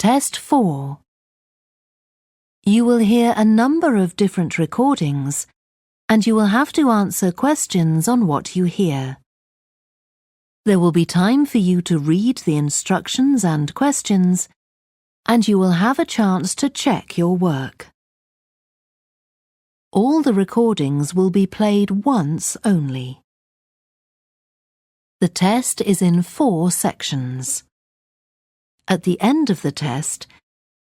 Test 4. You will hear a number of different recordings, and you will have to answer questions on what you hear. There will be time for you to read the instructions and questions, and you will have a chance to check your work. All the recordings will be played once only. The test is in 4 sections. At the end of the test,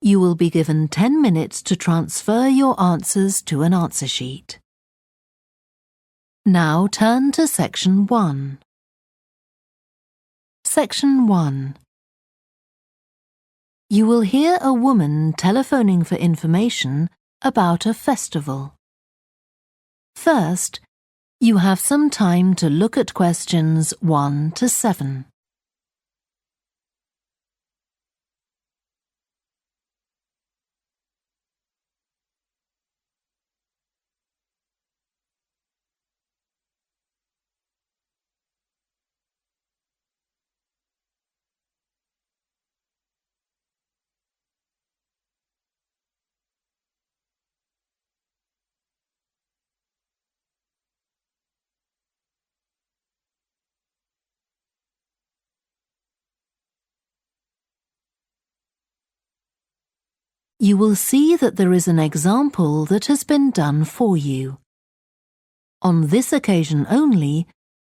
you will be given 10 minutes to transfer your answers to an answer sheet. Now turn to Section 1. Section 1. You will hear a woman telephoning for information about a festival. First, you have some time to look at questions 1 to 7. You will see that there is an example that has been done for you. On this occasion only,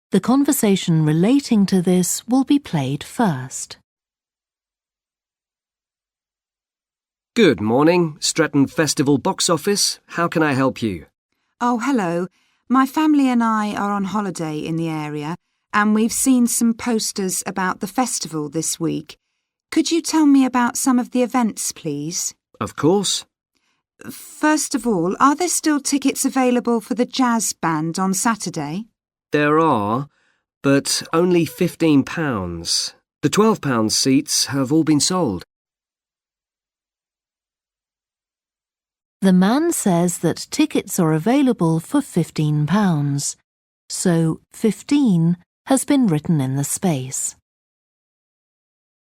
the conversation relating to this will be played first. Good morning, Stretton Festival box office. How can I help you? Oh, hello. My family and I are on holiday in the area, and we've seen some posters about the festival this week. Could you tell me about some of the events, please? Of course. First of all, are there still tickets available for the jazz band on Saturday? There are, but only £15. The £12 seats have all been sold. The man says that tickets are available for £15, so 15 has been written in the space.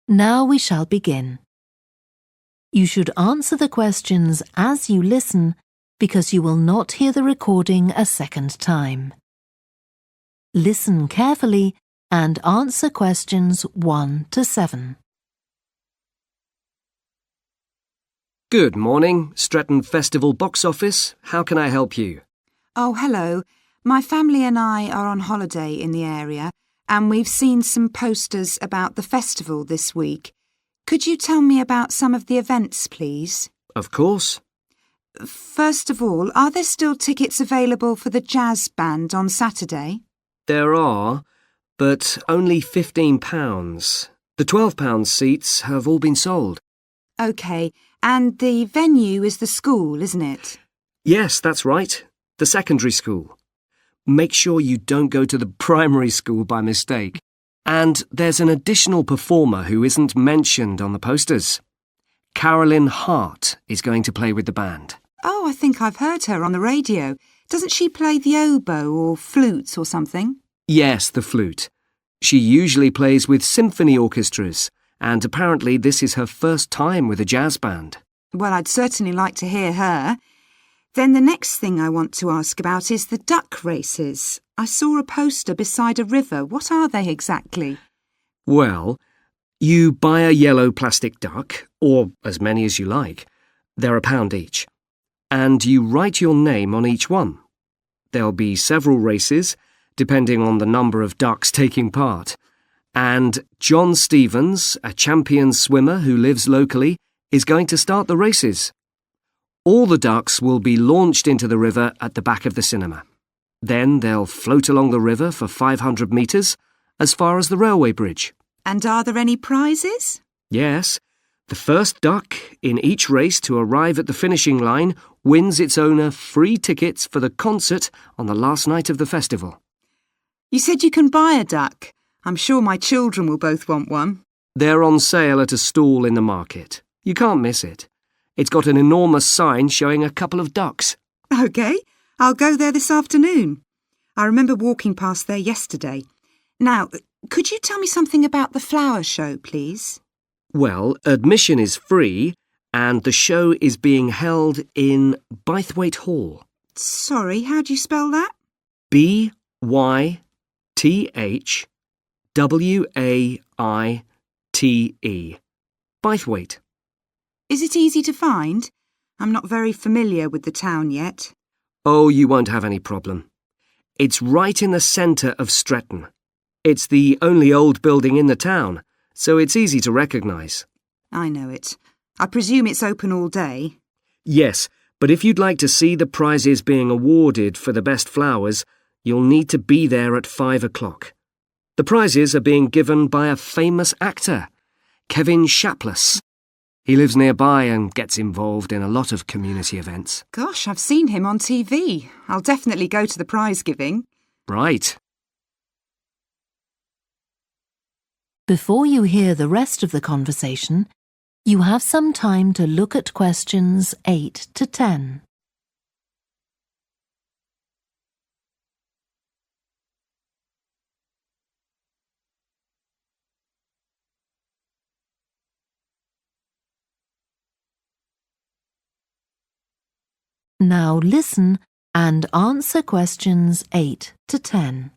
Now we shall begin. You should answer the questions as you listen because you will not hear the recording a second time. Listen carefully and answer questions 1 to 7. Good morning, Stretton Festival box office. How can I help you? Oh, hello. My family and I are on holiday in the area, and we've seen some posters about the festival this week. Could you tell me about some of the events, please? Of course. First of all, are there still tickets available for the jazz band on Saturday? There are, but only £15. The £12 seats have all been sold. OK, and the venue is the school, isn't it? Yes, that's right. The secondary school. Make sure you don't go to the primary school by mistake. And there's an additional performer who isn't mentioned on the posters. Carolyn Hart is going to play with the band. Oh, I think I've heard her on the radio. Doesn't she play the oboe or flute or something? Yes, the flute. She usually plays with symphony orchestras, and apparently this is her first time with a jazz band. Well, I'd certainly like to hear her. Then the next thing I want to ask about is the duck races. I saw a poster beside a river. What are they exactly? Well, you buy a yellow plastic duck, or as many as you like. They're £1 each. And you write your name on each one. There'll be several races, depending on the number of ducks taking part. And John Stevens, a champion swimmer who lives locally, is going to start the races. All the ducks will be launched into the river at the back of the cinema. Then they'll float along the river for 500 metres, as far as the railway bridge. And are there any prizes? Yes. The first duck in each race to arrive at the finishing line wins its owner free tickets for the concert on the last night of the festival. You said you can buy a duck. I'm sure my children will both want one. They're on sale at a stall in the market. You can't miss it. It's got an enormous sign showing a couple of ducks. OK, I'll go there this afternoon. I remember walking past there yesterday. Now, could you tell me something about the flower show, please? Well, admission is free and the show is being held in Bythwaite Hall. Sorry, how do you spell that? Bythwaite. Bythwaite. Is it easy to find? I'm not very familiar with the town yet. Oh, you won't have any problem. It's right in the centre of Stretton. It's the only old building in the town, so it's easy to recognise. I know it. I presume it's open all day. Yes, but if you'd like to see the prizes being awarded for the best flowers, you'll need to be there at 5 o'clock. The prizes are being given by a famous actor, Kevin Shapless. He lives nearby and gets involved in a lot of community events. Gosh, I've seen him on TV. I'll definitely go to the prize giving. Right. Before you hear the rest of the conversation, you have some time to look at questions 8 to 10. Now listen and answer questions 8 to 10.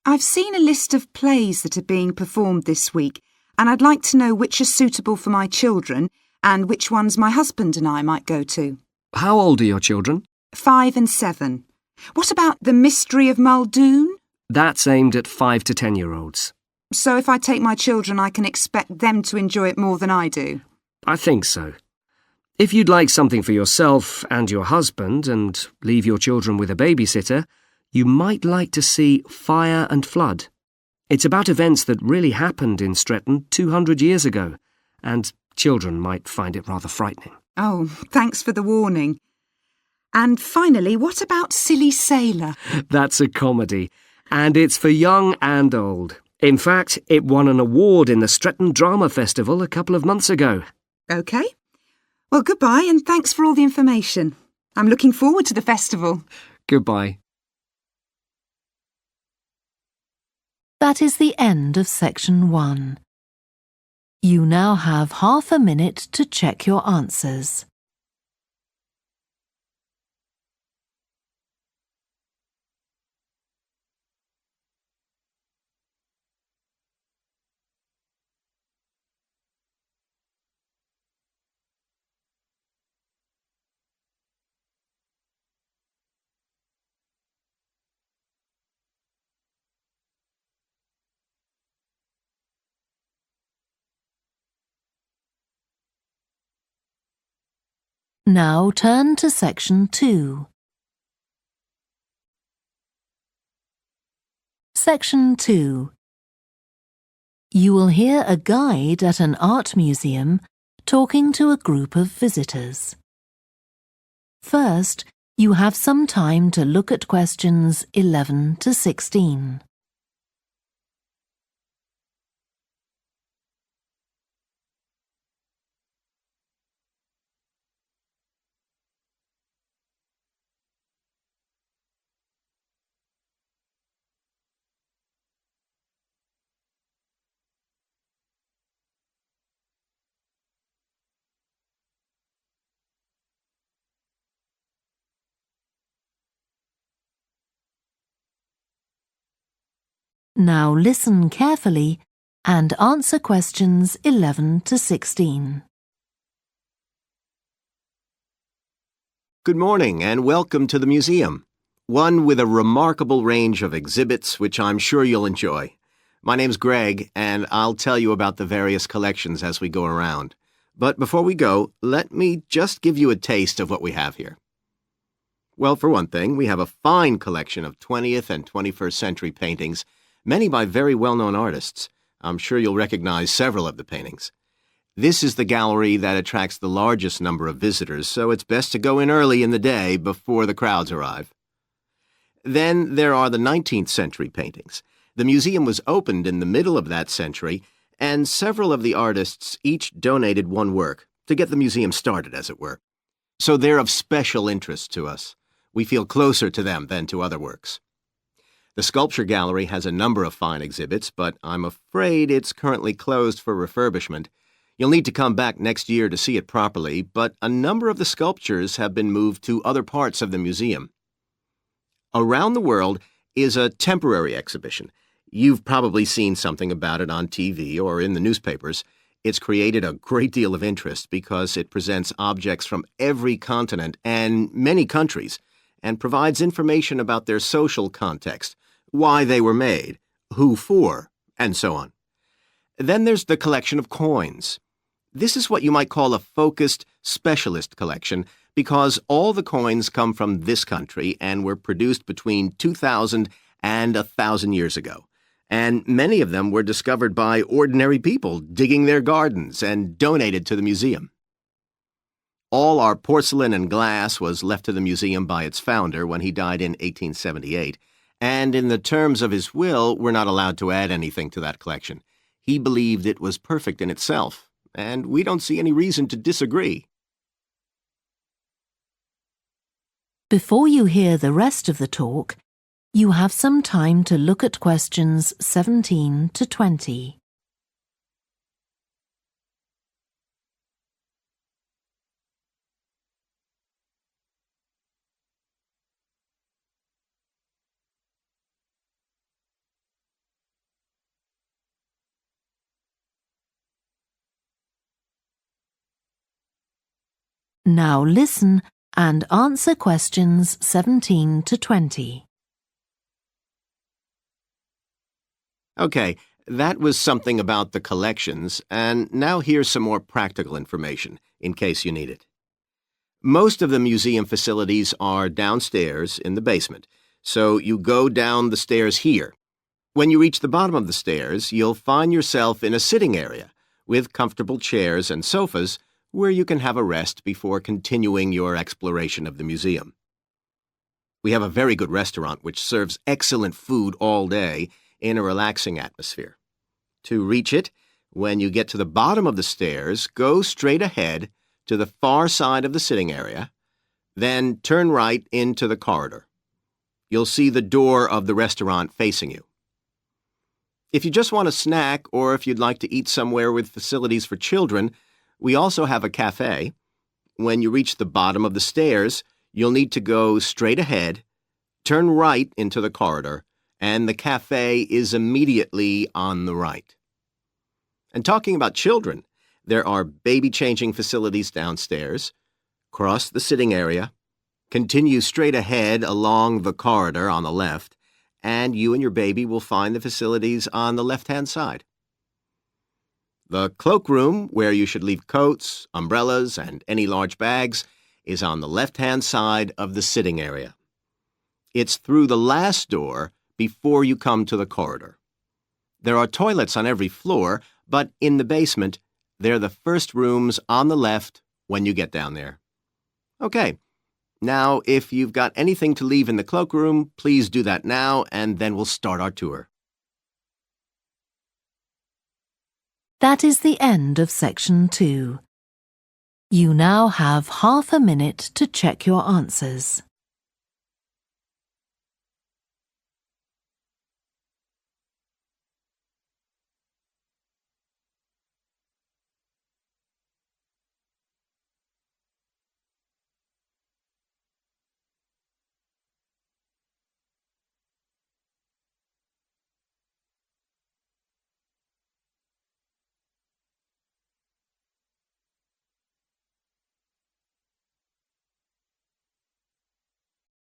I've seen a list of plays that are being performed this week, and I'd like to know which are suitable for my children and which ones my husband and I might go to. How old are your children? 5 and 7. What about The Mystery of Muldoon? That's aimed at 5 to 10-year-olds. So if I take my children, I can expect them to enjoy it more than I do? I think so. If you'd like something for yourself and your husband and leave your children with a babysitter, you might like to see Fire and Flood. It's about events that really happened in Stretton 200 years ago, and children might find it rather frightening. Oh, thanks for the warning. And finally, what about Silly Sailor? That's a comedy, and it's for young and old. In fact, it won an award in the Stretton Drama Festival a couple of months ago. OK. Well, goodbye and thanks for all the information. I'm looking forward to the festival. Goodbye. That is the end of section 1. You now have half a minute to check your answers. Now turn to section 2. Section 2. You will hear a guide at an art museum talking to a group of visitors. First, you have some time to look at questions 11 to 16. Now listen carefully and answer questions 11 to 16. Good morning and welcome to the museum, one with a remarkable range of exhibits which I'm sure you'll enjoy. My name's Greg and I'll tell you about the various collections as we go around. But before we go, let me just give you a taste of what we have here. Well, for one thing, we have a fine collection of 20th and 21st century paintings, many by very well-known artists. I'm sure you'll recognize several of the paintings. This is the gallery that attracts the largest number of visitors, so it's best to go in early in the day before the crowds arrive. Then there are the 19th century paintings. The museum was opened in the middle of that century, and several of the artists each donated one work to get the museum started, as it were. So they're of special interest to us. We feel closer to them than to other works. The sculpture gallery has a number of fine exhibits, but I'm afraid it's currently closed for refurbishment. You'll need to come back next year to see it properly, but a number of the sculptures have been moved to other parts of the museum. Around the World is a temporary exhibition. You've probably seen something about it on TV or in the newspapers. It's created a great deal of interest because it presents objects from every continent and many countries and provides information about their social context, why they were made, who for, and so on. Then there's the collection of coins. This is what you might call a focused specialist collection because all the coins come from this country and were produced between 2,000 and 1,000 years ago. And many of them were discovered by ordinary people digging their gardens and donated to the museum. All our porcelain and glass was left to the museum by its founder when he died in 1878, and in the terms of his will, we're not allowed to add anything to that collection. He believed it was perfect in itself, and we don't see any reason to disagree. Before you hear the rest of the talk, you have some time to look at questions 17 to 20. Now listen and answer questions 17 to 20. Okay, that was something about the collections, and now here's some more practical information, in case you need it. Most of the museum facilities are downstairs in the basement, so you go down the stairs here. When you reach the bottom of the stairs, you'll find yourself in a sitting area with comfortable chairs and sofas where you can have a rest before continuing your exploration of the museum. We have a very good restaurant which serves excellent food all day in a relaxing atmosphere. To reach it, when you get to the bottom of the stairs, go straight ahead to the far side of the sitting area, then turn right into the corridor. You'll see the door of the restaurant facing you. If you just want a snack or if you'd like to eat somewhere with facilities for children, we also have a cafe. When you reach the bottom of the stairs, you'll need to go straight ahead, turn right into the corridor, and the cafe is immediately on the right. And talking about children, there are baby-changing facilities downstairs. Cross the sitting area, continue straight ahead along the corridor on the left, and you and your baby will find the facilities on the left-hand side. The cloakroom, where you should leave coats, umbrellas, and any large bags, is on the left-hand side of the sitting area. It's through the last door before you come to the corridor. There are toilets on every floor, but in the basement, they're the first rooms on the left when you get down there. Okay, now if you've got anything to leave in the cloakroom, please do that now, and then we'll start our tour. That is the end of section 2. You now have half a minute to check your answers.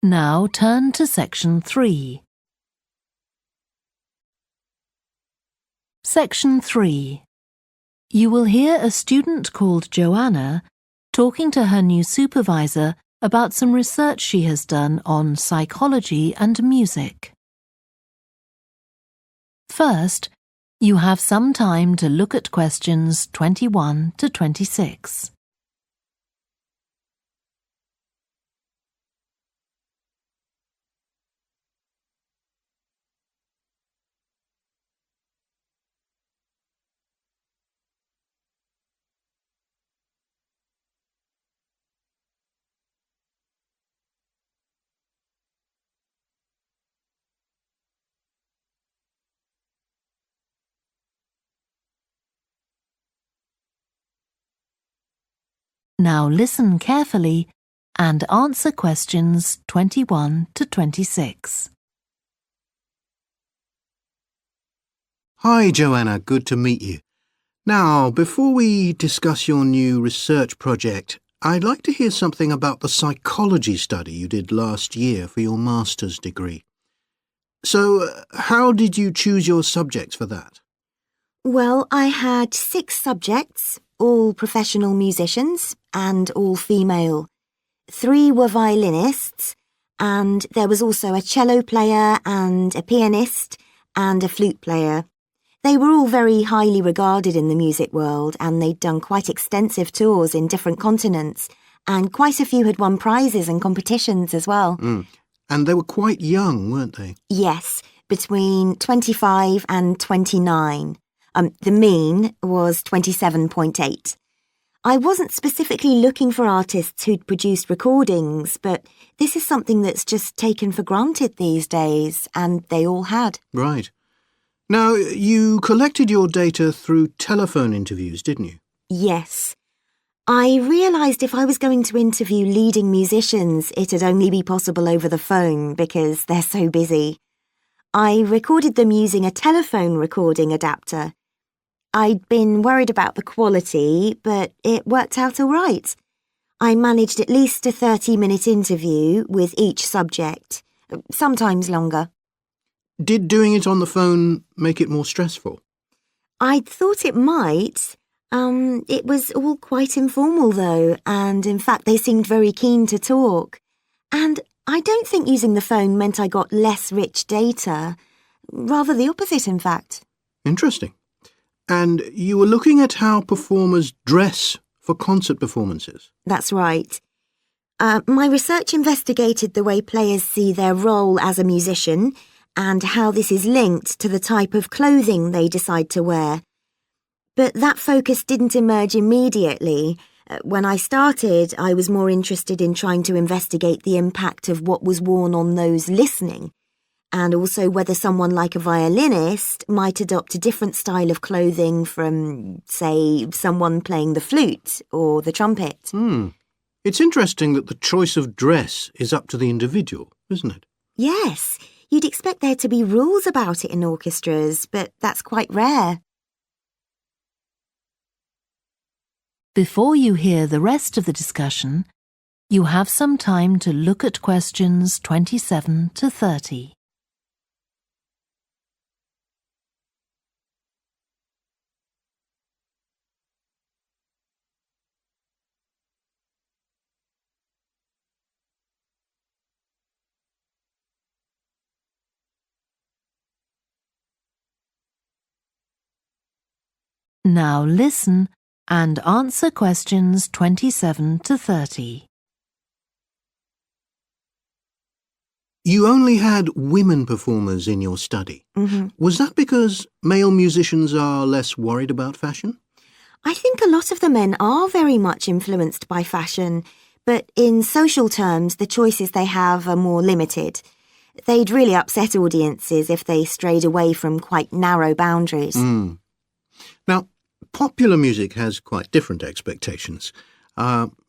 Now turn to section 3. Section 3. You will hear a student called Joanna talking to her new supervisor about some research she has done on psychology and music. First, you have some time to look at questions 21 to 26. Now listen carefully and answer questions 21 to 26. Hi, Joanna. Good to meet you. Now, before we discuss your new research project, I'd like to hear something about the psychology study you did last year for your master's degree. So, how did you choose your subjects for that? Well, I had 6 subjects, all professional musicians and all female. 3 were violinists, and there was also a cello player and a pianist and a flute player. They were all very highly regarded in the music world, and they'd done quite extensive tours in different continents, and quite a few had won prizes and competitions as well. And they were quite young, weren't they? Yes, between 25 and 29. The mean was 27.8. I wasn't specifically looking for artists who'd produced recordings, but this is something that's just taken for granted these days, and they all had. Right. Now, you collected your data through telephone interviews, didn't you? Yes. I realised if I was going to interview leading musicians, it'd only be possible over the phone because they're so busy. I recorded them using a telephone recording adapter. I'd been worried about the quality, but it worked out all right. I managed at least a 30-minute interview with each subject, sometimes longer. Did doing it on the phone make it more stressful? I'd thought it might. It was all quite informal, though, and in fact they seemed very keen to talk. And I don't think using the phone meant I got less rich data. Rather the opposite, in fact. Interesting. And you were looking at how performers dress for concert performances? That's right. My research investigated the way players see their role as a musician and how this is linked to the type of clothing they decide to wear. But that focus didn't emerge immediately. When I started, I was more interested in trying to investigate the impact of what was worn on those listening, and also whether someone like a violinist might adopt a different style of clothing from, say, someone playing the flute or the trumpet. It's interesting that the choice of dress is up to the individual, isn't it? Yes. You'd expect there to be rules about it in orchestras, but that's quite rare. Before you hear the rest of the discussion, you have some time to look at questions 27 to 30. Now listen and answer questions 27 to 30. You only had women performers in your study. Was that because male musicians are less worried about fashion? I think a lot of the men are very much influenced by fashion, but in social terms, the choices they have are more limited. They'd really upset audiences if they strayed away from quite narrow boundaries. Now, popular music has quite different expectations.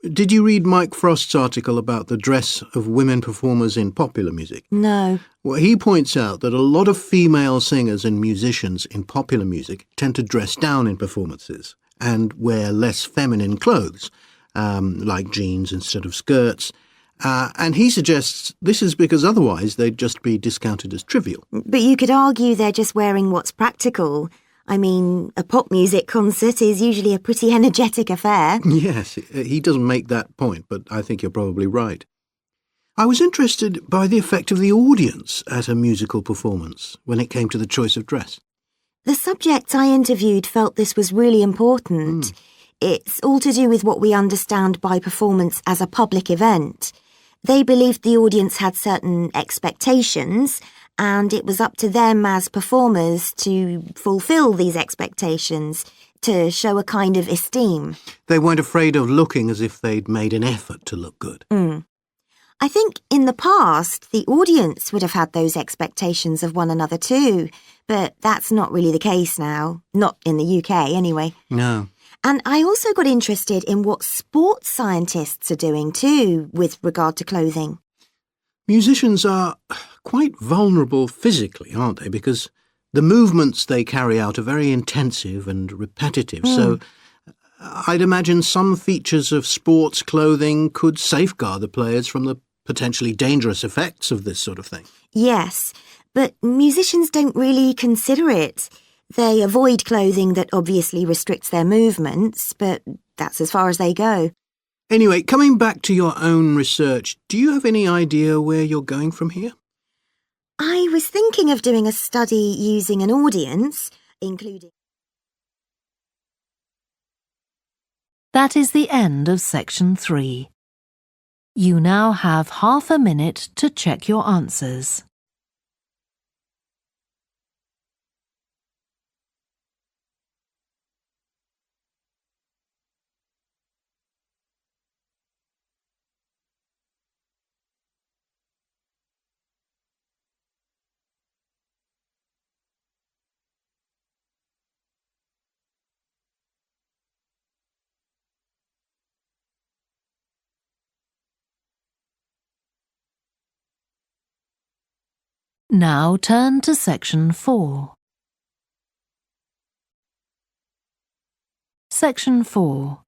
Did you read Mike Frost's article about the dress of women performers in popular music? No. Well, he points out that a lot of female singers and musicians in popular music tend to dress down in performances and wear less feminine clothes, like jeans instead of skirts. And he suggests this is because otherwise they'd just be discounted as trivial. But you could argue they're just wearing what's practical. I mean, a pop music concert is usually a pretty energetic affair. Yes, he doesn't make that point, but I think you're probably right. I was interested by the effect of the audience at a musical performance when it came to the choice of dress. The subjects I interviewed felt this was really important. It's all to do with what we understand by performance as a public event. They believed the audience had certain expectations, and it was up to them as performers to fulfil these expectations, to show a kind of esteem. They weren't afraid of looking as if they'd made an effort to look good. I think in the past, the audience would have had those expectations of one another too, but that's not really the case now. Not in the UK, anyway. No. And I also got interested in what sports scientists are doing too with regard to clothing. Musicians are quite vulnerable physically, aren't they? Because the movements they carry out are very intensive and repetitive. So I'd imagine some features of sports clothing could safeguard the players from the potentially dangerous effects of this sort of thing. Yes, but musicians don't really consider it. They avoid clothing that obviously restricts their movements, but that's as far as they go. Anyway, coming back to your own research, do you have any idea where you're going from here? I was thinking of doing a study using an audience, including... That is the end of section 3. You now have half a minute to check your answers. Now turn to section 4. Section 4.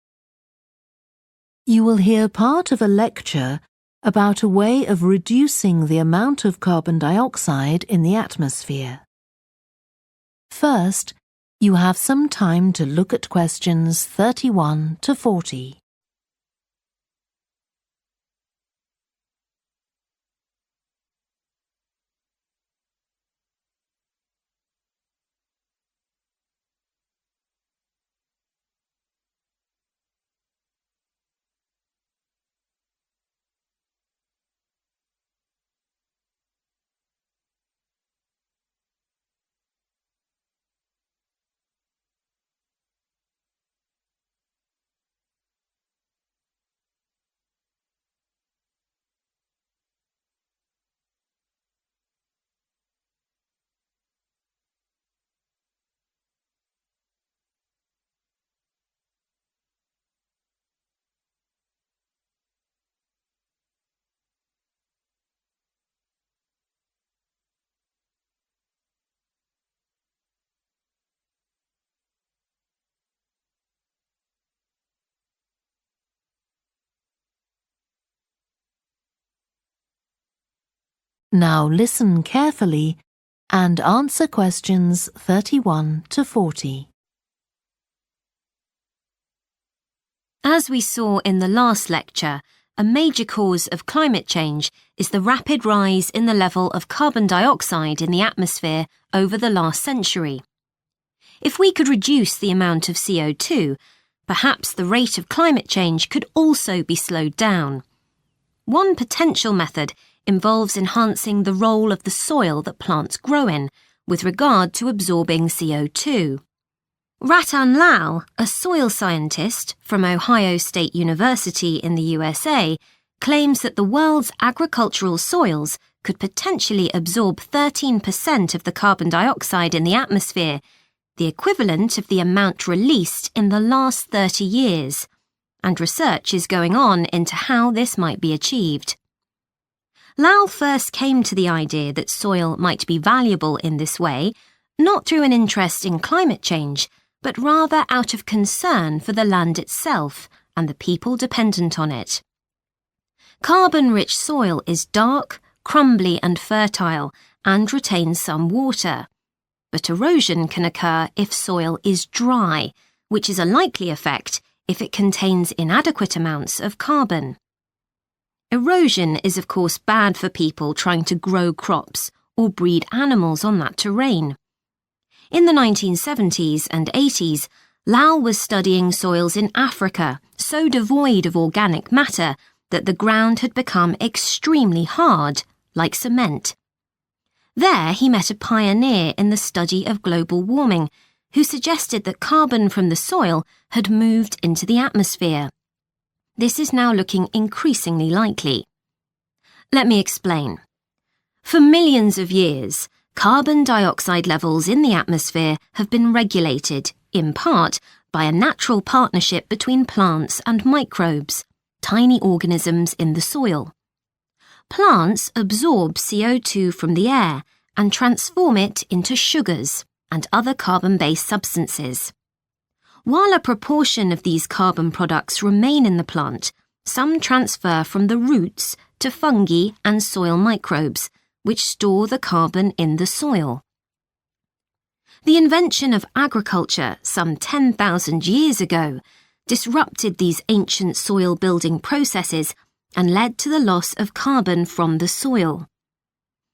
You will hear part of a lecture about a way of reducing the amount of carbon dioxide in the atmosphere. First, you have some time to look at questions 31 to 40. Now listen carefully and answer questions 31 to 40. As we saw in the last lecture, a major cause of climate change is the rapid rise in the level of carbon dioxide in the atmosphere over the last century. If we could reduce the amount of CO2, perhaps the rate of climate change could also be slowed down. One potential method involves enhancing the role of the soil that plants grow in with regard to absorbing CO2. Ratan Lal, a soil scientist from Ohio State University in the USA, claims that the world's agricultural soils could potentially absorb 13% of the carbon dioxide in the atmosphere, the equivalent of the amount released in the last 30 years, and research is going on into how this might be achieved. Lal first came to the idea that soil might be valuable in this way, not through an interest in climate change, but rather out of concern for the land itself and the people dependent on it. Carbon-rich soil is dark, crumbly and fertile and retains some water. But erosion can occur if soil is dry, which is a likely effect if it contains inadequate amounts of carbon. Erosion is of course bad for people trying to grow crops or breed animals on that terrain. In the 1970s and 80s, Lal was studying soils in Africa so devoid of organic matter that the ground had become extremely hard, like cement. There he met a pioneer in the study of global warming who suggested that carbon from the soil had moved into the atmosphere. This is now looking increasingly likely. Let me explain. For millions of years, carbon dioxide levels in the atmosphere have been regulated, in part, by a natural partnership between plants and microbes, tiny organisms in the soil. Plants absorb CO2 from the air and transform it into sugars and other carbon-based substances. While a proportion of these carbon products remain in the plant, some transfer from the roots to fungi and soil microbes, which store the carbon in the soil. The invention of agriculture some 10,000 years ago disrupted these ancient soil-building processes and led to the loss of carbon from the soil.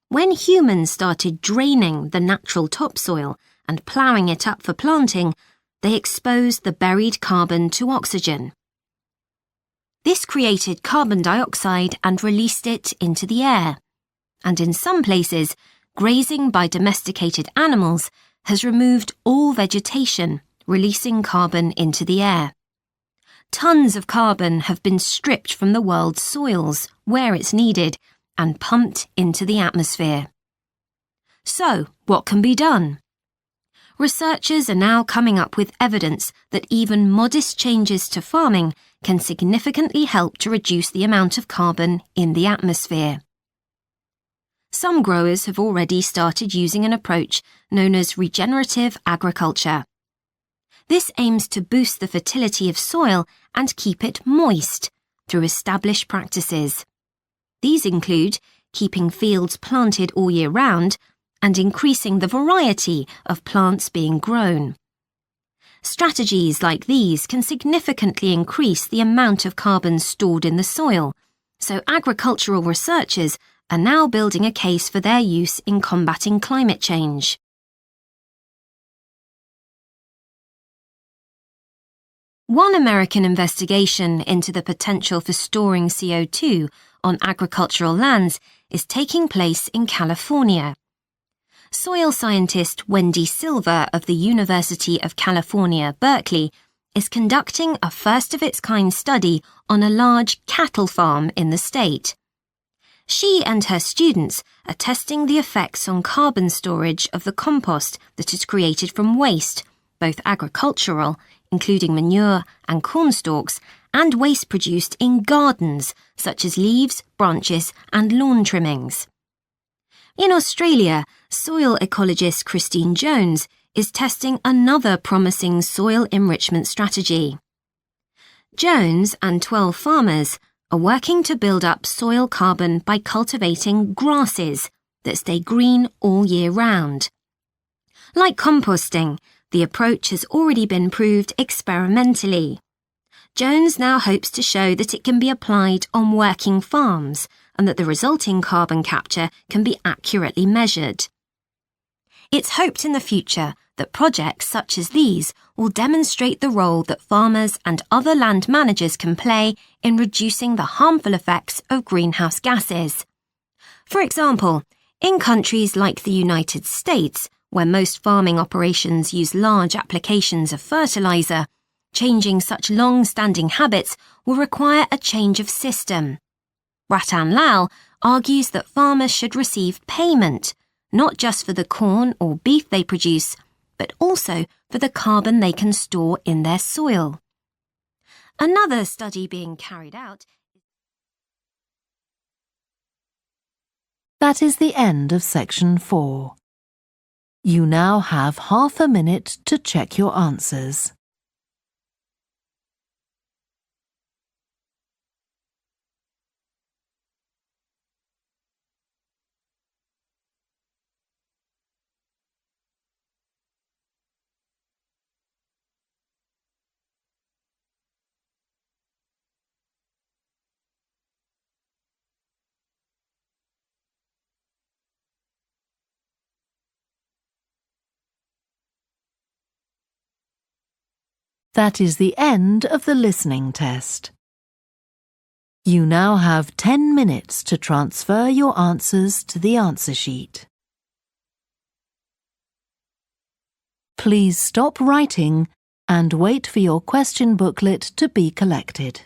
When humans started draining the natural topsoil and ploughing it up for planting, they exposed the buried carbon to oxygen. This created carbon dioxide and released it into the air. And in some places, grazing by domesticated animals has removed all vegetation, releasing carbon into the air. Tons of carbon have been stripped from the world's soils, where it's needed, and pumped into the atmosphere. So, what can be done? Researchers are now coming up with evidence that even modest changes to farming can significantly help to reduce the amount of carbon in the atmosphere. Some growers have already started using an approach known as regenerative agriculture. This aims to boost the fertility of soil and keep it moist through established practices. These include keeping fields planted all year round and increasing the variety of plants being grown. Strategies like these can significantly increase the amount of carbon stored in the soil, so agricultural researchers are now building a case for their use in combating climate change. One American investigation into the potential for storing CO2 on agricultural lands is taking place in California. Soil scientist Wendy Silver of the University of California, Berkeley, is conducting a first-of-its-kind study on a large cattle farm in the state. She and her students are testing the effects on carbon storage of the compost that is created from waste, both agricultural, including manure and corn stalks, and waste produced in gardens, such as leaves, branches, and lawn trimmings. In Australia, soil ecologist Christine Jones is testing another promising soil enrichment strategy. Jones and 12 farmers are working to build up soil carbon by cultivating grasses that stay green all year round. Like composting, the approach has already been proved experimentally. Jones now hopes to show that it can be applied on working farms and that the resulting carbon capture can be accurately measured. It's hoped in the future that projects such as these will demonstrate the role that farmers and other land managers can play in reducing the harmful effects of greenhouse gases. For example, in countries like the United States, where most farming operations use large applications of fertilizer, changing such long-standing habits will require a change of system. Ratan Lal argues that farmers should receive payment, not just for the corn or beef they produce, but also for the carbon they can store in their soil. Another study being carried out. That is the end of section 4. You now have half a minute to check your answers. That is the end of the listening test. You now have 10 minutes to transfer your answers to the answer sheet. Please stop writing and wait for your question booklet to be collected.